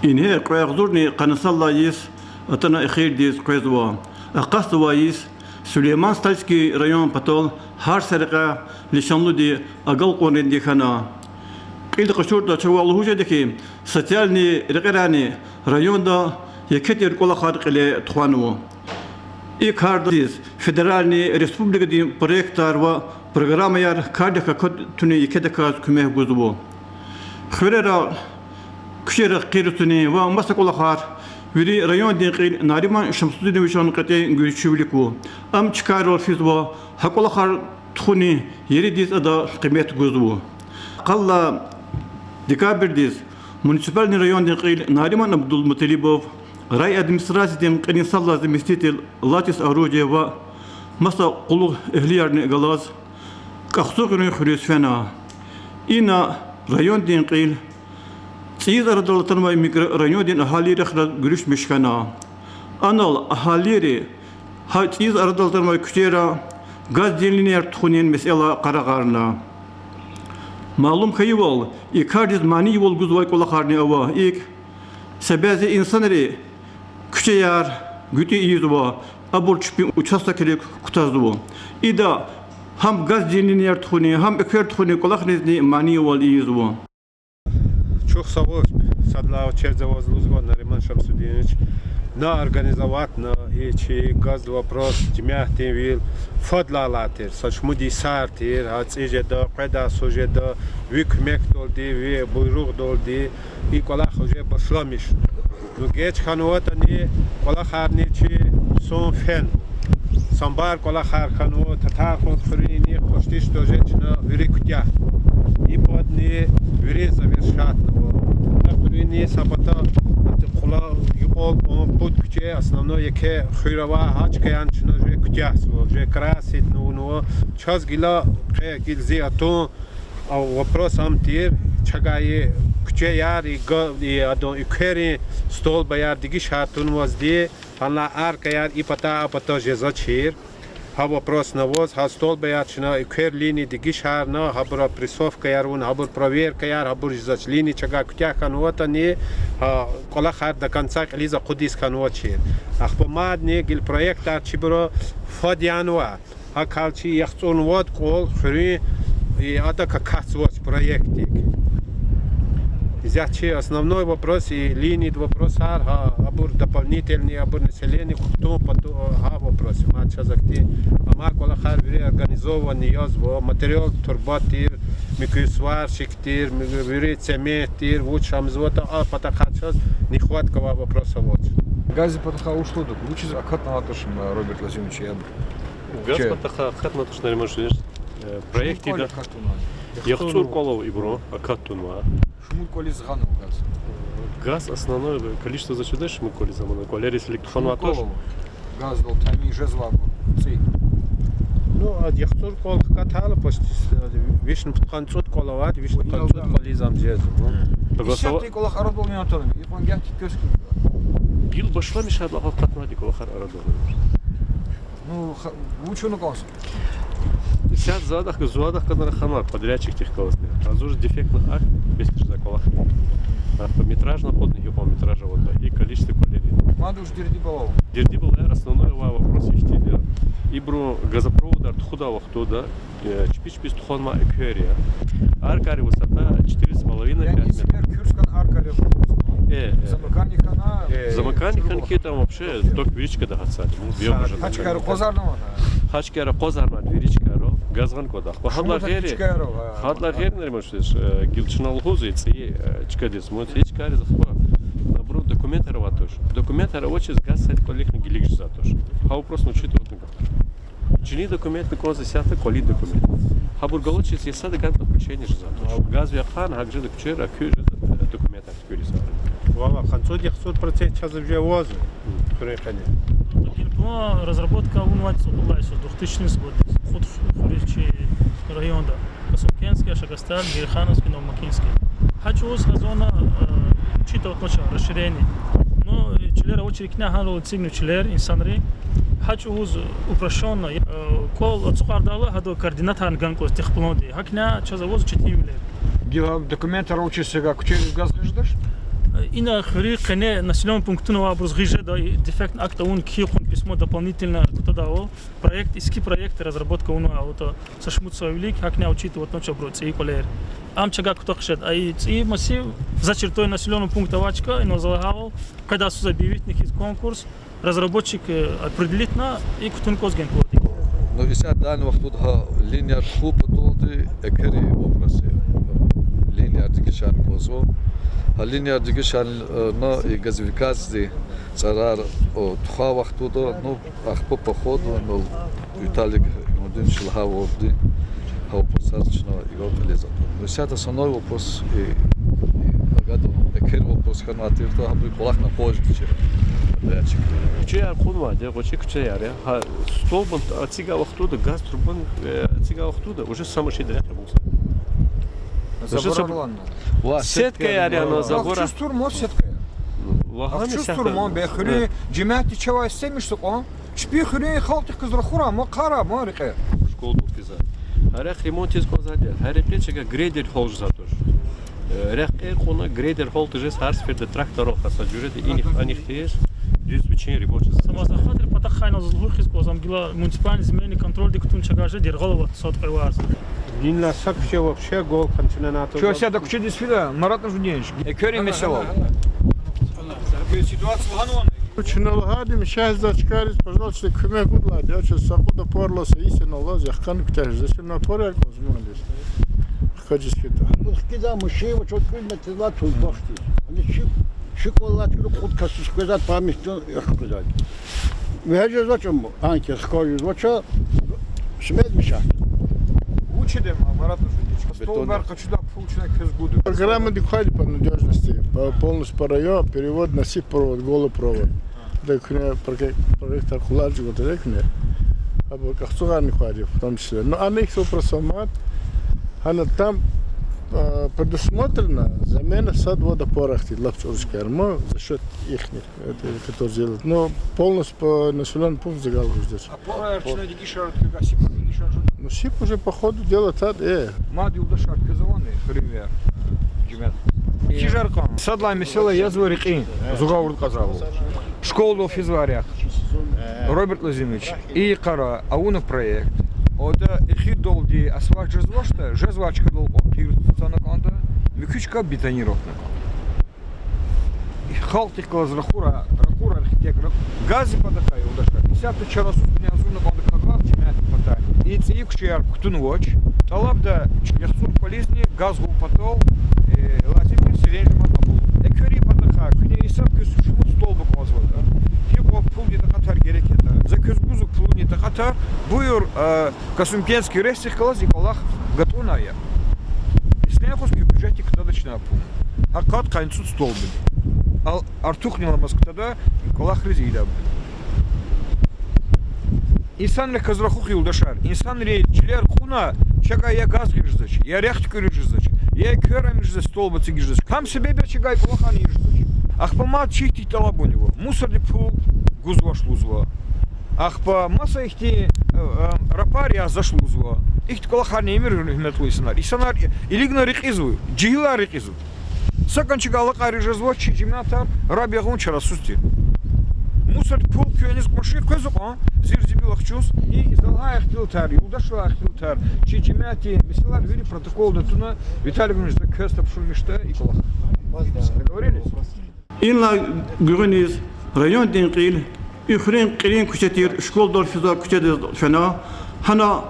إنها قيغزورني قنصلا يس أتنا إخير ديس قيزوا أقصد وايس سليمان ستالسكي ريون بطول هار سرقة لشانلو دي أقل قونين دي خانا قيد قشور دا شوال هوجة دكي ستيالني رقراني ريون دا يكتير كل خارق اللي تخوانو إي كارد ديس فدرالني ريسبوبليك دي برويكتار و برنامج يار كاردكا كود توني يكتكاز كمه غوزو خيرا كشير قيرتني ومسك الأخر وري ريون دين قيل ناريمان شمسودين وشان قتي غيشوليكو أم تكارل فيزوا هكول أخر تخوني يريديس أدا قيمة غزو قال ديكابرديس منسبال ريون دين قيل ناريمان عبد المطلبوف راي أدمنستراسي دين قني صلى زمستيتل لاتيس أروجي و مسا قلوب إهليارني غلاز كخسوقني خريس فينا إنا ريون دين قيل تيز أردل تنمي ريون دين أهالي رخلا قريش مشكنا أنا أهالي هاي تيز أردل تنمي كتيرا غاز دين لينير تخونين مسألة قرغارنا معلوم خيوال إكاردز ماني يول غزواي كل خارني أوا إيك سبازي إنسانري كتير gütü izwa abur çpi uçasta kelek kutazdu ida ham gaz dinin yer txuni ham ekfer txuni kolakhnizni mani wal izwa çok sağ ol sadla черзавозлузго Нариман Шамсудинович на организовать на эти газ вопрос дмяхтин вил фодлалатер сачмуди сартер ацежеда қеда сожеда викмек долди ви буйруq долди и колах уже башламиш ну геч хануатани колахарни чи сон фен самбар колахар хану татар хохрини хоштиш дожечна вирикутя и подни вире завершатного нахрини сабата хула юол пут кче основно яке хирава хачкаян чна же кутяс же красит ну час гила гилзи ато а вопрос амтир чагае кче яр и адон икери стол баяр диги шатун возди ана арка яр и пата же зачир ха вопрос навоз ха стол баяр чна икер лини диги шарна хабра прессовка ярун хабр проверка яр хабр зачлини чага кутя хануата не кола хар до конца лиза кудис хануачир ахпомад не гил проект арчибро фодянва ха калчи яхтун вод кол хри и это как проектик. Здесь основной вопрос и линий вопрос абур дополнительный абур население кто потом вопрос матча закти ама кола хар вире организованный язво материал турбатир микросварщиктир вире цементир вучам зота патахачас нехватка вопросов вот газы патаха ушло так лучше акат на атошим Роберт Владимирович я газ патаха акат на атош наримаш проекти да яхцур колов ибро акатунва шмуль коли зганов газ газ основное количество зачудешь шмуль коли замана колери селектофон атош газ дол тами жезва цей ну а яхцур кол катала почти вишн тканцут коловат вишн тканцут коли замжез Сейчас ты колах арад был минутами и он гяти көск бил башла мишад лаф катна дико хар арад ну лучше на газ сейчас задах когда хамар подрядчик техколосный азур дефектный акт без заколах метражно подный его метража вот и количество колерий надо уж дерди был основной вопрос их делал ибру газопровод худа вахтуда чпич тухонма экверия аркари высота 4,5 кюрскан аркари замыканник там вообще только виричка дагацали хачкара позарного хачкара позарма виричка газган кода хадла гери наримаш гилчнал хузы ци чкадис мот хичкари захва набру документы раватош документы рабочий газ сайт коллектный гилик затош ха вопрос учитывать на чини документ коза сята коли документ хабур галочис ясада ган подключение затош газ яхан хагжи докчера кюж документов кюриса вала ханцод яхсур процент час уже воз приехали ну разработка унватсу была еще 2000 год ход хуричи районда Касумкенский Шагастан Герхановский Новомакинский хочу зона учитывать ночь расширение но члера очередь на ханул цигну члер инсанри хочу упрощенно кол отсухардала хадо координат анганкос техплоди хакна чазавоз читимле документы ручись как через газ ждешь Ина хри кене населенный пункт на вопрос гиже да дефект акта он кихон письмо дополнительно кто-то проект иски проект разработка он ауто сашмутся велик как не учитывать ночь брать и колер амчага кто хшет и массив за чертой населенного пункта вачка и назалагал когда су забивить них конкурс разработчик определит на и кто-то козген платит. Но если данный вахт тут линия тхуп толды экери вопросы линия дигишан козо линия дигишан на и газификации царар тха вахт тут ну ахпо походу но Виталик один шилхаводи хаупосарчно его полезно. Но сейчас основной вопрос и гадо экери вопрос ханатир то хабри колах на позже. Чеяр хунва, де гочи кчеяр, ха столбон ацига вахтуда газ трубон ацига вахтуда уже самоши директор булса. Заборланно. Сетка яряно забора. Чувствур мо сетка. Вахами Чувствур мо бехри джемати чава семиш соко. Шпи хри халтих кызрахура мо кара мо рике. Школу физа. Арах ремонт из козаде. Хареке чега грейдер холж затош. Рехер хона грейдер холт же харсфер де трактор хаса журет иних анихтеш. Дюз учень рабочий. Самозахват потахайно злухи скозам гила муниципальный земельный контроль диктун чагаже держалова сотка. Динла сакше вообще гол континенту. Что ся так чудес фида Марат Нажденич. Экери месело. Ситуация ганон. Чиналгадим сейчас зачкарис, пожалуйста, кме гудла, я сейчас сакуда порлоса истина лаз, я хан ктаж, зачем на поряд возможность. Хочу сказать. Кида мужчина, вот кульмет тела тут бахти. Они шоколад круг касс сказать память, я сказать. Вяже зачем? Анки скажу, зачем? Смеет мешать. Учидем Марат Нажденич. Столбар качуда получена кез году. Программа дихали по надежности, полностью по району, перевод на сип-провод, голый провод. Так проект архуладжи вот так не. А как сугар не хватит в том числе. Но они их сопросомат, она там предусмотрена замена сад водопорохти лапчурский армо за счет их, которые делают. Но полностью по населенному пункту загал здесь. А пора арчина дикишар как сипа дикишар. Ну сип уже по ходу дела так, Мади удашар казаваны хривер. Джимет. Кижаркан. Садла месела язва рики. Зугаур казаву. Школу физварях. Роберт Лазимович и Кара, ауна проект. Ода ихид долди асфальт жезвашта, жезвачка долго хирцана канда, микучка бетонировка. Халтик клаз рахура архитектор. Гази подахай удашка. Сяты чара сутня азуна канда кагав чемят патань. И цик шер ктунвоч. Талабда яхсур полезни газ гупатол. Лазимир сиренжма кабул. Экери подахай. Кне исапки сушмут столбок возвода. Хиpo пулди тахатар герекета. За көзгузук пулни тахатар. Буйур Касумкенский рейс калаз и колах готуная. Если я хочу бюджете катадочная пул. Акад кайнцут столбы. Артухнила Москвада колах резида. İnsan ne kazrakuk yoldaşlar. İnsan ne çiler kuna çaka ya gaz girişdir. Ya recht girişdir. Ya körem girişdir stolbaцы girişdir. Kam sebebe çaka kolahan girişdir. Ахпама чихти талабонево. Мусорный пул гузвашлузва. Ахпа маса ихти рапария зашлузва. Ихти колахани эмир хметлуйсанар. Исанар илигна рикизу. Джихила рикизу. Саканчика лакари жазва чиматар рабиягун чарасусти. Мусор пул кюенис маши козука. Зирзибилахчус и издалга ихтилтар. Юлдашла ихтилтар. Чимати беселар вели протокол датуна. Виталий Иванович да кёстап шульмишта и колах. Договорились? Инла гүрэнис район динqil Ukraine qilin kuchetir şkol dorfiza kuchedir fena hana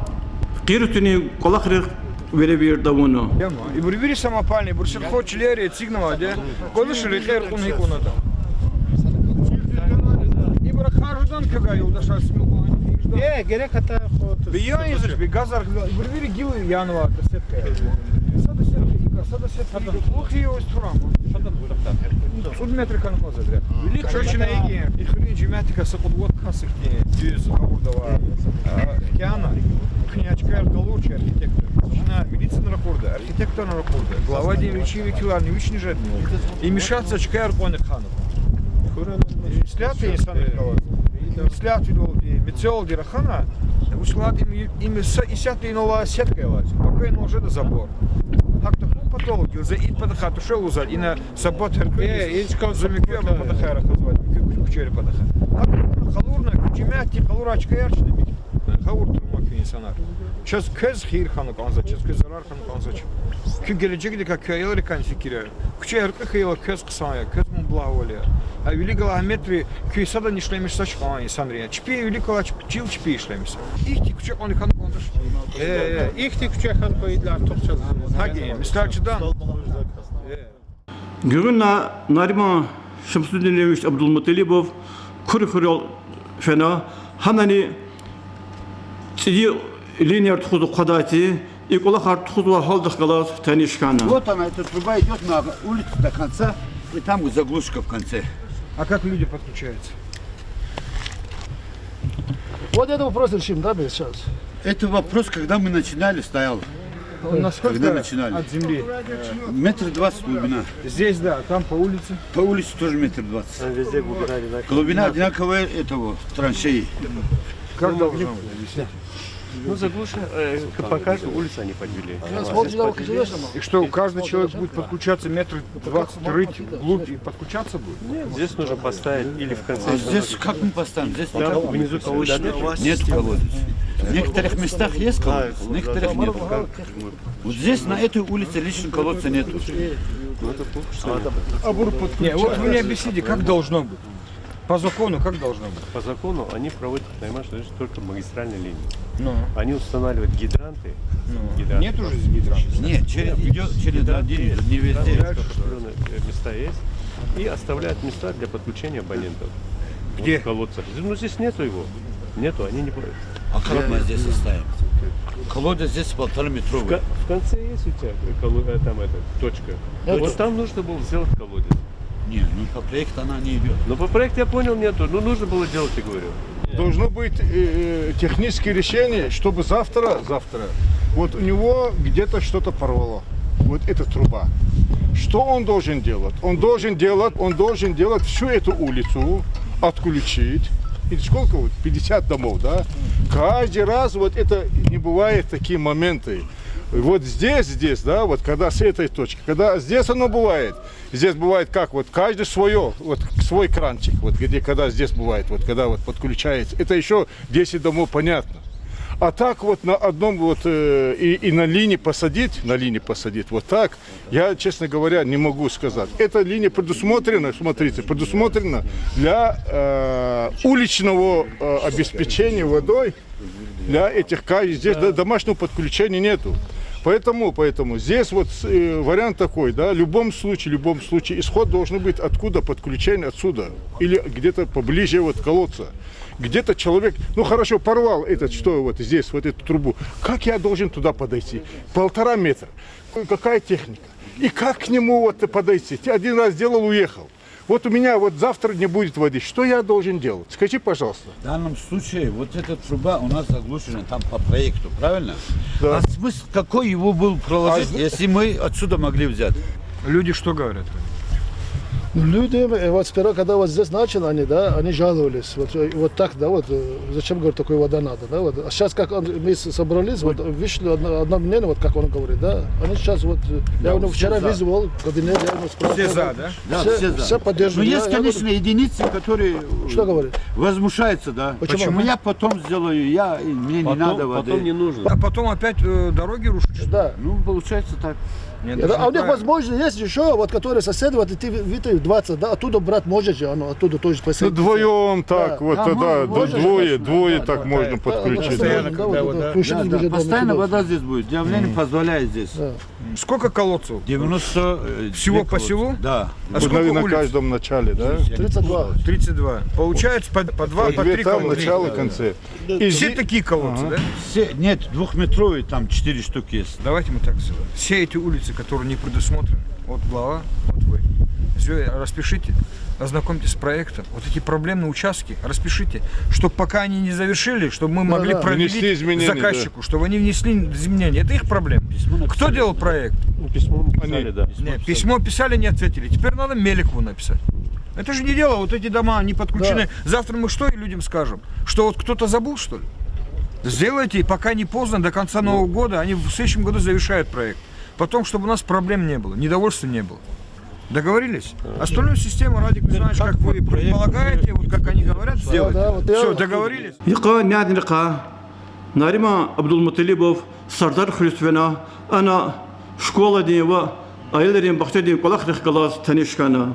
qirutuni qolaqriq verebilir davunu. Яма. И бурбири самопальный, бурсерхо чилери цигнова, де. Колыши рехер кунги куната. И брахажудан кагай удашар смилку. Gerek hata ход. Биян изыш, бигазар, бурбири гилы янова, сетка. Сада сетка. Лухи его стурам. Суд метрик канкоза дря. Велик чочина иги. И хрени джиматика сапудвот касыхни. Дюз аурдава. Киана. Княчкар галучи архитектор. Жена медицина ракурда, архитектор на ракурда. Глава девичьи ветилар, не вични жадни. И мешаться чкар коник ханов. Сляты инсан рекалат. Сляты долги. Мецел дирахана. Ушлад им исят и нова сетка елать. Пока не уже до забор. Как-то потол, гилзе ит подахат ушел узад, и на сабот инчкал замикве подахара хазвать, кучери подахат. А халурна, кучемяти, халурачка ярчными. Халур турмак инсанар. Сейчас köz хир ханы канза, сейчас köz zarar ханы канза. Kü gelecekte ka köyler kan fikirler. Küçük erkek kıyla köz kısaya, köz mumblavolia. А великого метри кюсада не шлемиш сачка инсан рия. Чпи великого чил чпи шлемиш. Ихти küçük onu kan konuş. İhti küçük han koydular tokçaz. Hagi, mistarçıdan. Gürünna Narima Şamsuddin'lemiş Abdülmuttalibov Kurikuriol fena hanani циди линия тхуду кадати и кола хар тхуду халдах галас танишкана. Вот она, эта труба идет на улицу до конца, и там заглушка в конце. А как люди подключаются? Вот это вопрос решим, да, мы сейчас? Это вопрос, когда мы начинали, стоял. Насколько Когда начинали? от земли? Метр 20 глубина. Здесь, да, там по улице. По улице тоже метр 20. Везде глубина одинаковая. Глубина одинаковая этого траншеи. Как должно быть? Ну, заглушено, по каждой улице они подвели. И что, каждый человек будет подключаться метр 20 рыть вглубь и подключаться будет? Нет, здесь нужно поставить или в конце. А здесь как мы поставим? Здесь Там внизу колодец нет колодец. В некоторых местах есть колодец, в некоторых нет. Вот здесь, на этой улице, лично колодца нету. Ну, это плохо, что нет. Не, вот вы мне объясните, как должно быть? По закону, как должно быть? По закону они проводят, понимаешь, только магистральные линии. Ну. Они устанавливают гидранты. Нет уже гидрантов? Нет, идет через один, не везде. Определенные места есть. И оставляют места для подключения абонентов. Где? Вот в колодцах. Ну, здесь нету его. Нету, они не будут. А как мы здесь оставим? Колодец здесь 1,5-метровый. В конце есть у тебя там эта точка. Вот там нужно было сделать колодец. Не, ну по проекту она не идет. Но по проекту я понял, нету. Ну, нужно было делать, я говорю. Должно быть техническое решение, чтобы завтра, вот у него где-то что-то порвало. Вот эта труба. Что он должен делать? Он должен делать всю эту улицу, отключить. И сколько вот? 50 домов, да? Каждый раз вот это не бывает такие моменты. Вот здесь, да, вот когда с этой точки, когда здесь оно бывает, здесь бывает как, вот каждый свое, вот свой кранчик, вот где, когда здесь бывает, вот когда вот подключается, это еще 10 домов, понятно. А так вот на одном вот и на линии посадить, вот так, я, честно говоря, не могу сказать. Эта линия предусмотрена, смотрите, предусмотрена для уличного обеспечения водой, для этих здесь домашнего подключения нету. Поэтому здесь вот вариант такой, да, в любом случае, исход должен быть откуда подключение, отсюда, или где-то поближе вот колодца. Где-то человек, ну хорошо, порвал этот, что вот здесь, вот эту трубу. Как я должен туда подойти? 1,5 метра. Какая техника? И как к нему вот подойти? Ты один раз сделал, уехал. Вот у меня вот завтра не будет воды. Что я должен делать? Скажи, пожалуйста. В данном случае вот эта труба у нас заглушена там по проекту, правильно? Да. А смысл какой его был проложить, если мы отсюда могли взять? Люди что говорят? Люди, вот сперва, когда вот здесь начали они, да, они жаловались, вот так, да, вот, зачем, говорю, такой вода надо, да, вот. А сейчас, как мы собрались, вот, вышли одно мнение, вот, как он говорит, да, они сейчас, вот, я его вчера вызвал в кабинет, я его спрашивал. Все за, да? Да, все за. Все поддерживают. Но есть, конечно, единицы, которые Что говорит? возмущаются, да. Почему? Я потом сделаю, мне не надо воды. Потом не нужно. А потом опять дороги рушат? Да. Ну, получается так. Нет, А у них, возможно, есть еще, вот, которые соседи, вот, ты 20, да, оттуда брать можешь, оно оттуда тоже Ну, посадить. вдвоем так, Да. вот Да, тогда можно, двое так можно подключить. Постоянно, Да, постоянно вода здесь будет, давление позволяет здесь. Да. Сколько колодцев? 90... Всего по селу? Да. А сколько На улиц? каждом начале, да? 32. 32. Получается по 2, по 3 Там колодца. начало, конце. И Все зи- такие колодцы, да? Все, нет, 2-метровые, там 4 штуки есть. Давайте мы так сделаем. Все эти улицы, которые не предусмотрены, вот глава, вот вы, распишите, ознакомьтесь с проектом. Вот эти проблемные участки распишите, чтобы пока они не завершили, чтобы мы могли да. Внесли проверить изменения, заказчику, чтобы они внесли изменения. Это их проблема. Кто делал проект? Письмо написали, да. Нет, письмо писали, не ответили. Теперь надо Меликову написать. Это же не дело, вот эти дома, они подключены. Завтра мы что людям скажем? Что вот кто-то забыл, что ли? Сделайте, пока не поздно, до конца Нового года, они в следующем году завершают проект. потом, чтобы у нас проблем не было, недовольства не было. Договорились? Остальную систему, Радик Александрович, как вы предполагаете, вот как они говорят, сделать. Все, договорились? يقا نعد نقا نارما عبد المطلبов سردار خريستونا أنا شكولا دي و أيلرين بختدي كلاخ خلاص تنشكنا